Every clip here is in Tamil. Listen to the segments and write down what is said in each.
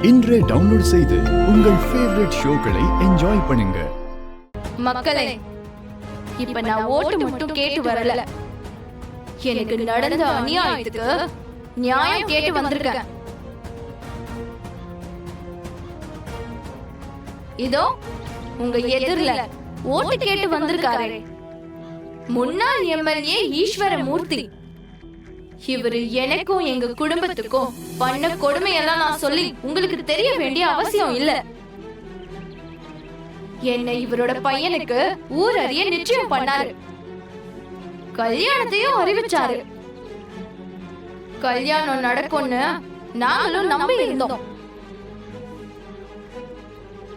இன்றே டவுன்லோட் செய்து உங்கள் ஃபேவரட் ஷோக்களை என்ஜாய் பண்ணுங்க. மக்களே, இப்ப நான் ஓட்டு மட்டும் கேட்டு வரல, எனக்கு நடந்த அநியாயத்துக்கு நியாயம் கேட்டு வந்திருக்கேன். இதோ உங்க எதிரில ஓட்டு கேட்டு வந்திருக்காரு முன்னாள் எம்எல்ஏ ஈஸ்வர மூர்த்தி. இவரு எனக்கும் எங்க குடும்பத்துக்கும் பண்ண கொடுமையெல்லாம் நான் சொல்லி உங்களுக்கு தெரிய வேண்டிய அவசியம் இல்ல. என்னை இவரோட பையனுக்கு ஊர் அறிய நிச்சயம் பண்ணாரு, கல்யாணத்தையும் அறிவிச்சாரு. கல்யாணம் நடக்கும்னு நாங்களும் நம்பி இருந்தோம்.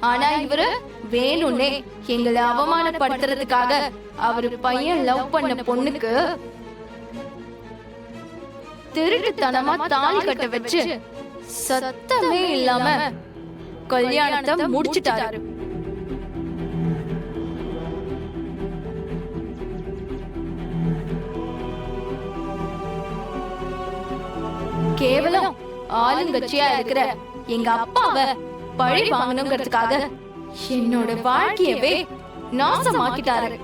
ஆனா இவரு வேணும்னே எங்களை அவமானப்படுத்துறதுக்காக அவரு பையன் லவ் பண்ண பொண்ணுக்கு திருட்டுத்தனமா தாலி கட்ட வச்சு சத்தமே இல்லாம கல்யாணத்தை முடிச்சிட்டாரு. கேவலம் ஆளுங்கட்சியா இருக்கிற எங்க அப்பாவை பழி வாங்கணுங்கிறதுக்காக என்னோட வாழ்க்கையவே நாசமாக்கிட்டாரு.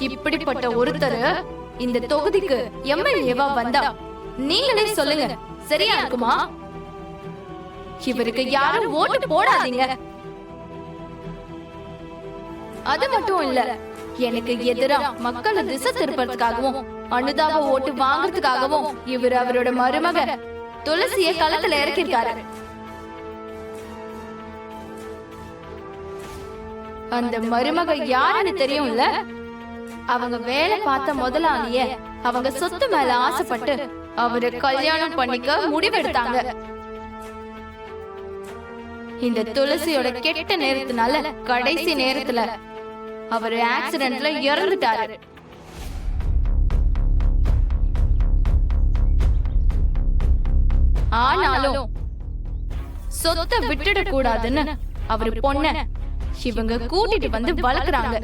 இப்படிப்பட்ட ஒருத்தர் இந்த தொகுதிக்கு எம்எல்ஏவா வந்தா நீங்களே சொல்லுங்க, சரியா இருக்குமா? இவருக்கு யாரும் ஓட்டு போடாதீங்க. அது மட்டும் இல்ல, எனக்கு எதிரா மக்களை திசை திருப்பறதுக்காகவும் அனுதாப ஓட்டு வாங்கறதுக்காகவும் இவர் அவரோட மருமக துளசிய களத்துல இறக்கிருக்காரு. அந்த மருமக யாருன்னு தெரியும்ல? அவங்க வேலை பார்த்த முதலாளிய அவங்க சொத்து மேல ஆசைப்பட்டு அவரை கல்யாணம் பண்ணிக்க முடிவெடுத்தாங்க. இந்த துளசியோட கெட்ட நேரத்தினால கடைசி நேரத்துல அவர் ஆக்சிடென்ட்ல இறந்துட்டாரு. ஆனாலும் சொத்தை விட்டுட கூடாதுன்னு அவரு பொண்ண இவங்க கூட்டிட்டு வந்து வளர்க்கறாங்க.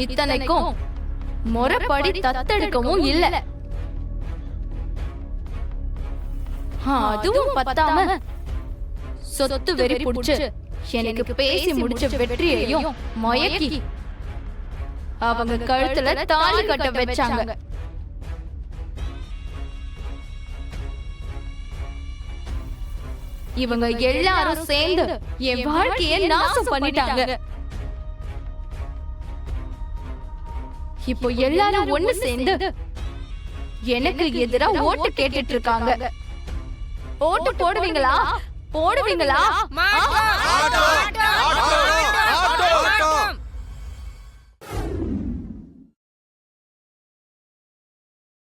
இத்தனைக்கும் முறைப்படி தத்தெடுக்கவும் இல்ல. அதுவும் பத்தாம சொத்து வெறி புடிச்சு எனக்கு பேசி முடிச்ச வெற்றியையும் மயக்கி அவங்க கழுத்துல தாலி கட்ட வச்சாங்க. இவங்க எல்லாரும் சேர்ந்து என் வாழ்க்கையை நாசம் பண்ணிட்டாங்க. இப்போ எல்லாரும் ஒண்ணு சேர்ந்து எனக்கு எதிரா ஓட்டு கேட்டுட்டு இருக்காங்க. ஓட்டு போடுவீங்களா? போடுவீங்களா?